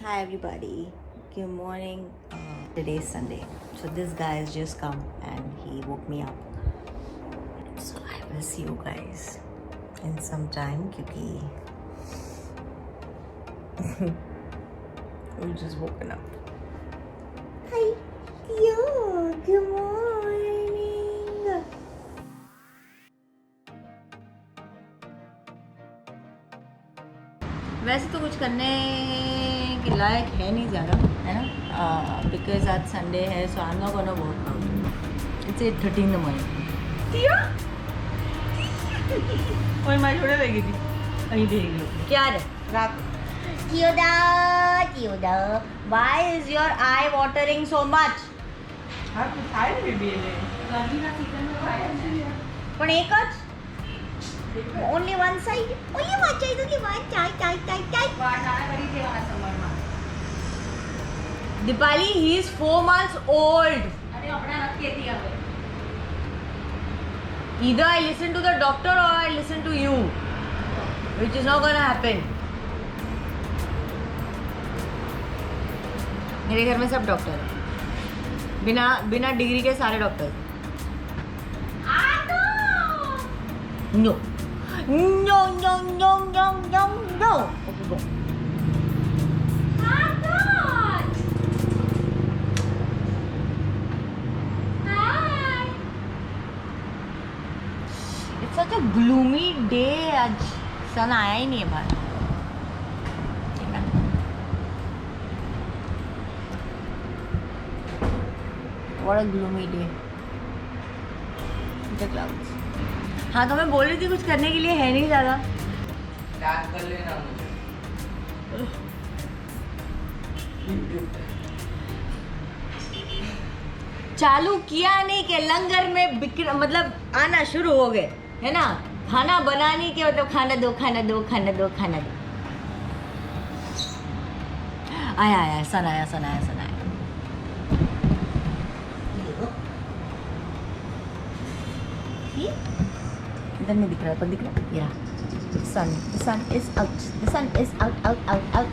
Hi everybody, good morning. Today is Sunday, so this guy has just come and he woke me up. So I will see you guys in some time क्योंकि we just woken up. Hi, yo, good morning. वैसे तो कुछ करने के लायक है नहीं ज़्यादा, है ना? बिकॉज आज संडे है, so I am not gonna work out. It's 8:30 in the morning. और मैं छोड़े लगी थी अहीं देख लो क्या रे रात Kyoda, why is your eye watering so much? हाँ तो खाए भी बेले गर्मी का सीजन में खाए પણ એક જ only one side. ઓય વાચાઈ તો કે વાત ચાઈ वाटा करी थे वाला समर में Dipali, he is 4 months old. अरे अपना रख के थी अब Either I listen to the doctor or I listen to you, which is not gonna happen. मेरे घर में सब डॉक्टर हैं, बिना डिग्री के सारे doctor. No. No. Okay, go. It's such a gloomy day. आज सन आया ही नहीं है बाहर. What a gloomy day. The clouds. हाँ तो मैं बोल रही थी कुछ करने के लिए है नहीं ज़्यादा. याद कर लेना मुझे चालू किया नहीं कि लंगर में मतलब आना शुरू हो गए, है ना? खाना बनाने के मतलब खाना दो. आया सन आया. इधर नहीं दिख रहा पर दिख रहा है. ये सन इज आउट.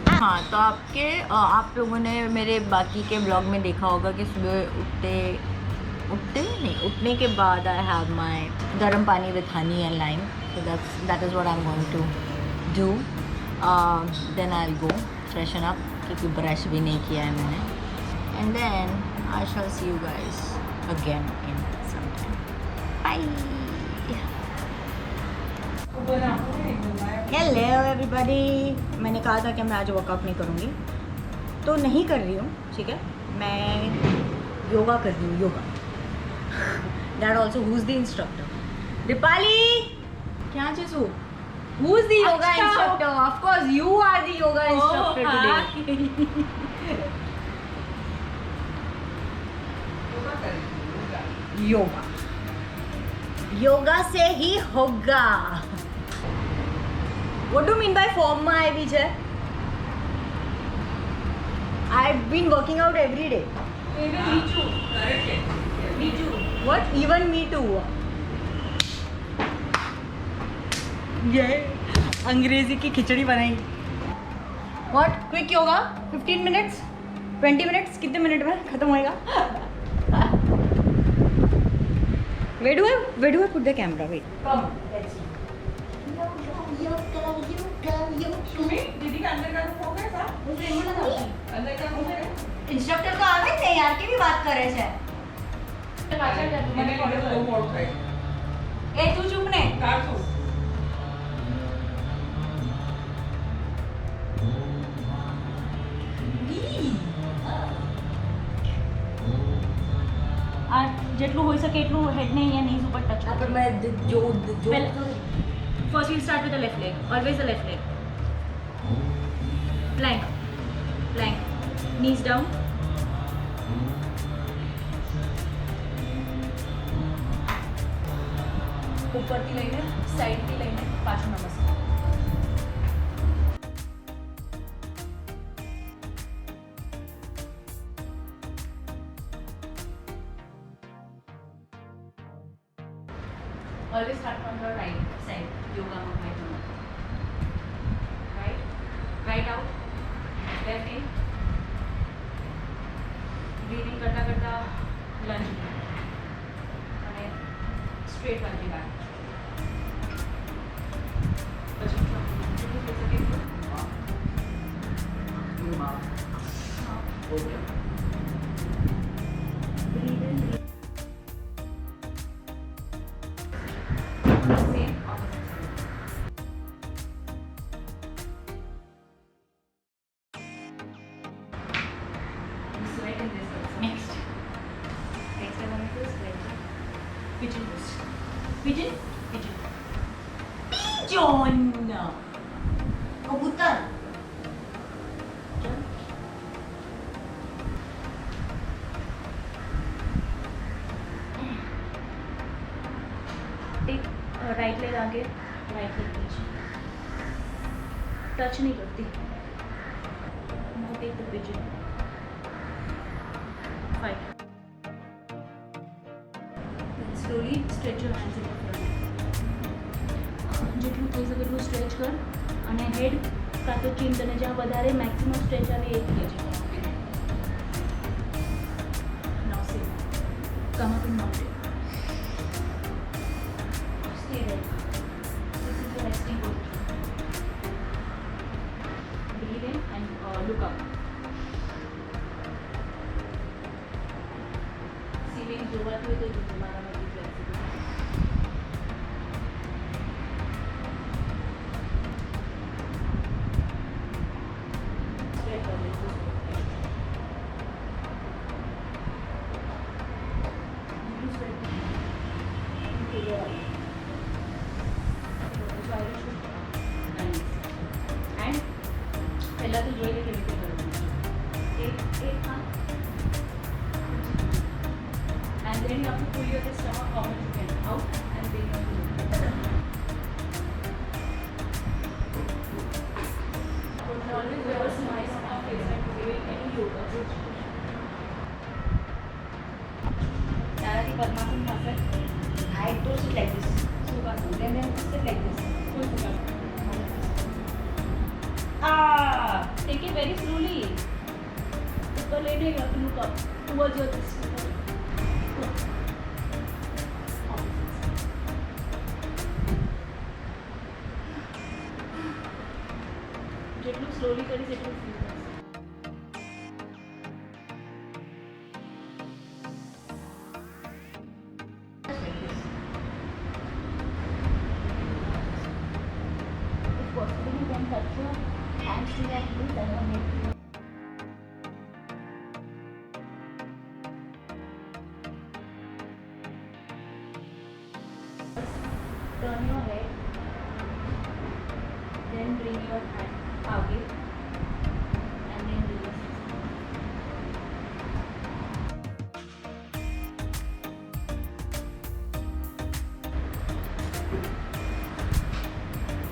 हाँ तो आप लोगों ने मेरे बाकी के ब्लॉग में देखा होगा कि सुबह उठने के बाद आई हैव माई गर्म pani with honey and lime. So that is what I am going to do. Then I will go freshen up क्योंकि ब्रश भी नहीं किया है मैंने. And then I shall see you guys again in some time. Bye. Hello everybody. मैंने कहा था कि मैं आज वर्कआउट नहीं करूँगी तो नहीं कर रही हूँ, ठीक है? मैं योगा कर रही हूँ. Yoga that also who is the instructor? Deepali क्या चीज़ हो? Who is the yoga instructor? Of course you are the yoga instructor today. Yoga से ही होगा. What do you mean by form my Vijay? I've been working out every day. even me too correct me too What? Even me too. ये अंग्रेजी की खिचड़ी बनाई. What? Quick yoga? 15 minutes? 20 minutes? कितने minute में खत्म होएगा? Where do I put the camera? Wait. come let's see दीदी का अंदर का रूम हो गया था उसे इमला था अंदर का रूम है इंस्ट्रक्टर तो आवे थे यार की भी बात करे छे. पाछળ જા મને કોડે બહુ મોડ થાય ए तू चुप ने. કાર છું આ જેટલું હોઈ શકે એટલું હેડ ને અહીંયા નીઝ ઉપર ટચ. पर मैं जो First we'll start with the left leg. Always the left leg. Plank. Knees down. ઉપરથી લઈને સાઈડથી લઈને પાછું નમસ્કાર Always start from the right side yoga movement. Right out. Left in, breathing करता करता लंज અને સ્ટ્રેટ લંજિંગ આવે પછી જેટલું થઈ શકે એટલું. હા. Breathe in, breathe. Same opposite side. You sweat in this also. Next. Next I want to sweat. Pigeon pose. Pigeon? Pigeon. Pigeon! कबूतर. टेक राइट लेग आगे, राइट लेग पीछे, टच नहीं करती. Now take the pigeon. 5. Slowly stretch your hands in the front. જેટલું થઈ શકે એટલું stretch કર અને હેડ કાં તો ચીન તને જ્યાં વધારે મેક્સિમમ સ્ટ્રેચ આવે એ જ લેજે. Now same. Come up in mountain. Stay there. This is the resting position. Breathe in and look up. Ceiling જોવાતું હોય તો જોજો મારામાંથી flexible. Straight कर लेते हैं. You straight. Okay, yeah. And પહેલા તો જોઈ લે કેવી રીતે કરવું. એક હાથ. And then you have to pull your stomach how much you can out and then you have to always wear a smile on our face when doing any yoga. તારાથી પદ્માસન થશે. I do sit like this. Sukhasana. Then sit like this. Full Sukhasana. Take it very slowly. ऊपर लेने you have to look up towards your chest. જેટલું slowly કરીશ એટલું feel થશે. If possible, you can touch your hands to that place and your neck. Turn your head, then bring your hand आगे and then reverse.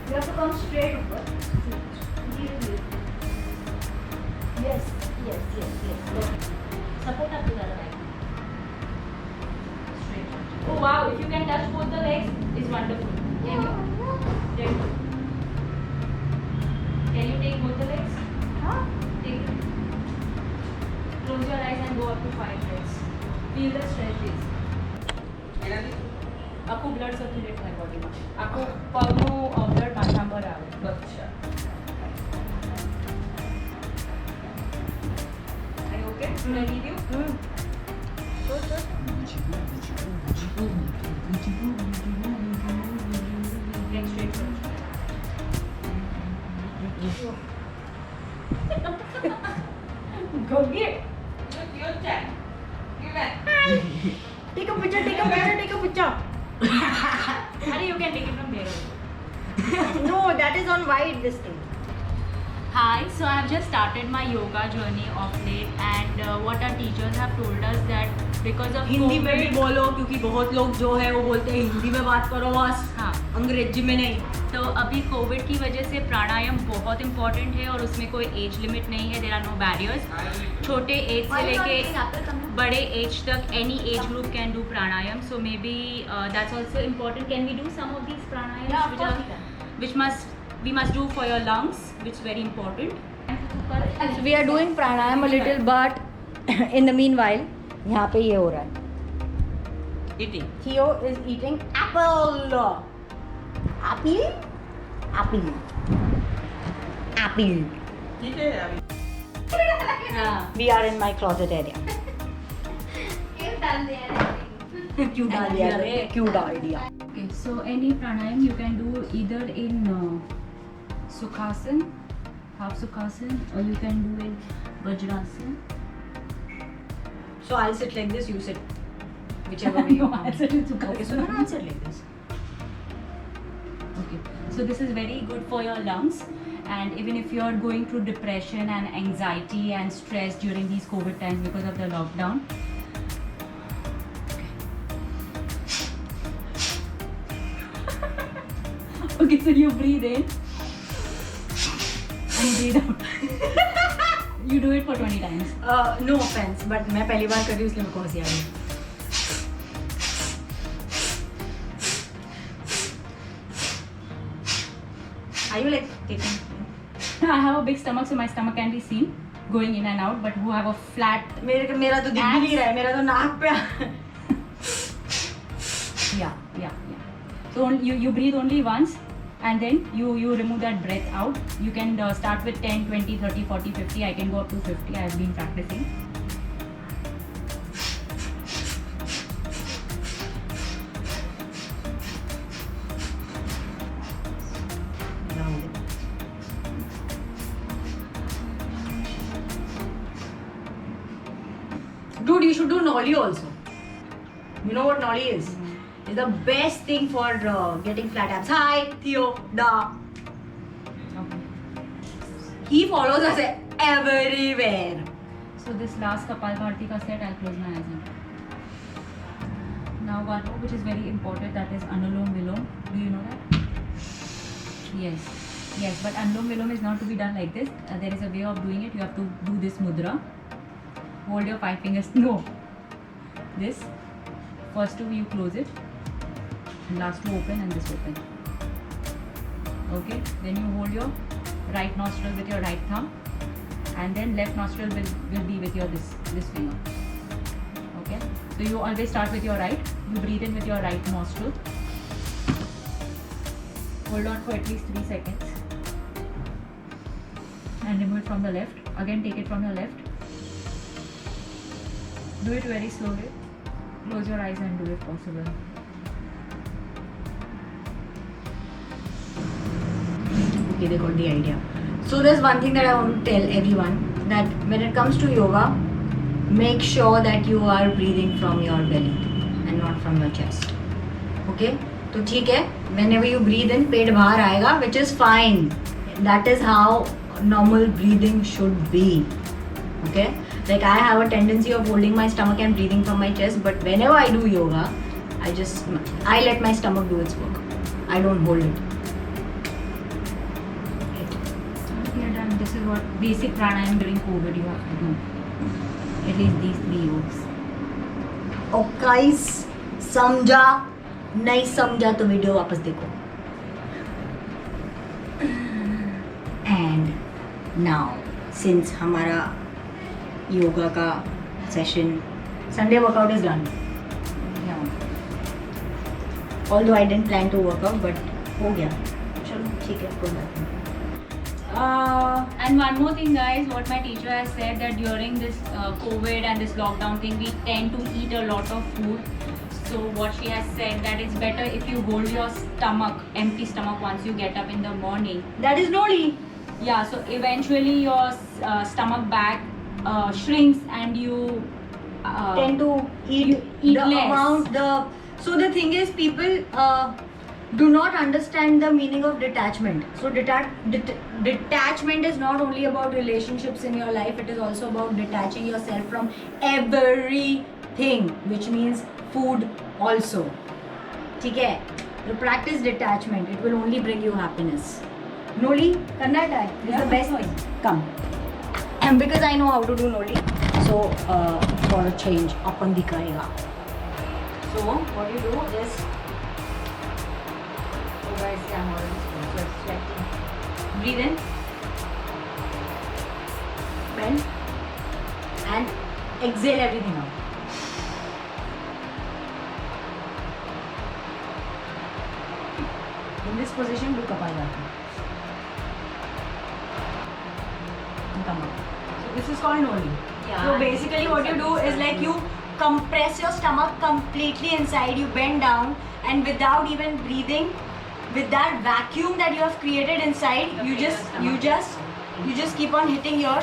You have to come straight over. Yes. Support up to the right. Straight. Oh wow! If you can touch both the legs, it's wonderful. Can you? Can you take both the legs? Take it. Close your eyes and go up to 5 breaths. Feel the stretches. આખું blood circulate થાય બોડીમાં. આખું પગનું blood માથા પર આવે. અચ્છા. Are you okay? Should I lead you? Good. Leg straight first. Go get. Look, your turn. Give back. Take a picture. Harry, you can take it from there. No, that is on wide this thing. Hi, so I have just started my yoga journey of late and what our teachers have told us that because of Hindi में भी COVID, बोलो क्योंकि बहुत लोग जो है वो बोलते हैं हिंदी में बात करो बस, हाँ, अंग्रेजी में नहीं. तो अभी कोविड की वजह से प्राणायाम बहुत इंपॉर्टेंट है और उसमें कोई एज लिमिट नहीं है. There are no barriers. छोटे एज से लेके बड़े एज तक any age group can do pranayama. So maybe that's also important. Can we do some of these pranayama which we must do for your lungs, which is very important. So we are doing pranayam a little, but in the meanwhile, यहाँ पे ये हो रहा है. Eating. Theo is eating apple. Apple? Apple. Apple. ठीक है अभी We are in my closet area. क्यों डाल दिया रे? क्यों डाल दिया? Okay, so any pranayam you can do either in Sukhasan, half Sukhasan, or you can do in Vajrasan. So I'll sit like this. You sit whichever way you No, I'll want. sit in Sukhasan. Okay, so then I'll sit like this. Okay, so this is very good for your lungs, and even if you are going through depression and anxiety and stress during these COVID times because of the lockdown. Okay, so you breathe in and breathe out. You do it for 20 times. No offense, but मैं पहली बार कर रही हूँ इसलिए मेरे को हंसी आ रही है. Are you like taking? I have a big stomach, so my stomach can be seen going in and out. But who have a flat, मेरा तो दिख भी नहीं रहा है. मेरा तो नाक पे. yeah. So you breathe only once, and then you remove that breath out. You can start with 10, 20, 30, 40, 50. I can go up to 50. I have been practicing. Dude, you should do Nolly also. You know what Nolly is? It's the best thing for getting flat abs. Hi, Theo, da. Okay. He follows us everywhere. So this last Kapalbharati ka set, I'll close my eyes now. Now one more which is very important, that is Anulom Vilom. Do you know that? Yes. But Anulom Vilom is not to be done like this. There is a way of doing it. You have to do this mudra. Hold your 5 fingers. No. This. First two you close it. Last two open and this open. Okay. Then you hold your right nostril with your right thumb. And then left nostril will be with your this finger. Okay. So you always start with your right. You breathe in with your right nostril. Hold on for at least 3 seconds. And remove it from the left. Again take it from your left. Do it very slowly. Close your eyes and do if possible. Okay, they got the idea. So there's one thing that I want to tell everyone, that when it comes to yoga, make sure that you are breathing from your belly and not from your chest. Okay? तो ठीक है, whenever you breathe in, पेट बाहर आएगा, which is fine. That is how normal breathing should be. Okay? Like I have a tendency of holding my stomach and breathing from my chest, but whenever I do yoga, I let my stomach do its work. I don't hold it. We are done. This is what basic pranayam during COVID you have to do. At least these 3 yogas. और guys समझा नहीं समझा तो video वापस देखो. And now since हमारा योगा का session Sunday workout is done. Although I didn't plan to workout but हो गया. चलो ठीक है, कोई बात नहीं. And one more thing guys, what my teacher has said, that during this COVID and this lockdown thing, we tend to eat a lot of food. So what she has said, that it's better if you hold your stomach, empty stomach, once you get up in the morning. That is Nooli. Yeah, so eventually your stomach bag shrinks and you tend to eat, you eat the less. amount so the thing is, people do not understand the meaning of detachment. So detachment is not only about relationships in your life, it is also about detaching yourself from everything, which means food also. ठीक है? You practice detachment, it will only bring you happiness. Noli, करना है try. It's Yeah, the best of thing. Come. And because I know how to do Noli, so for a change, अपन दिखाएगा. So what you do is, oh guys, I'm already sweating. breathe in bend and exhale everything out. In this position, do Kapalabhati. And come up. So this is called Noli. Yeah, So basically what you do is like you compress your stomach completely inside, you bend down, and without even breathing, with that vacuum that you have created inside, you just keep on hitting your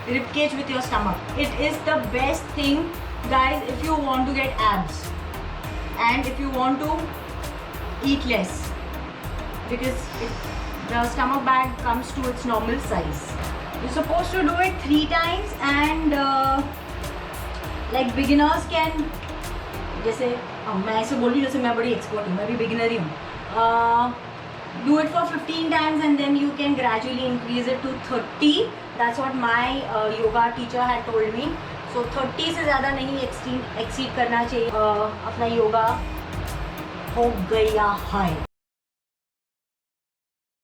rib cage with your stomach. It is the best thing, guys, if you want to get abs and if you want to eat less, because the stomach bag comes to its normal size. You're supposed to do it 3 times, and like beginners can, जैसे मैं ऐसे बोल रही हूँ जैसे मैं बड़ी expert हूँ, मैं भी बिगिनर ही हूँ. Do it for 15 times and then you can gradually increase it to 30. That's what my yoga teacher had told me. So 30 से ज़्यादा नहीं exceed करना चाहिए. अपना योगा हो गया है.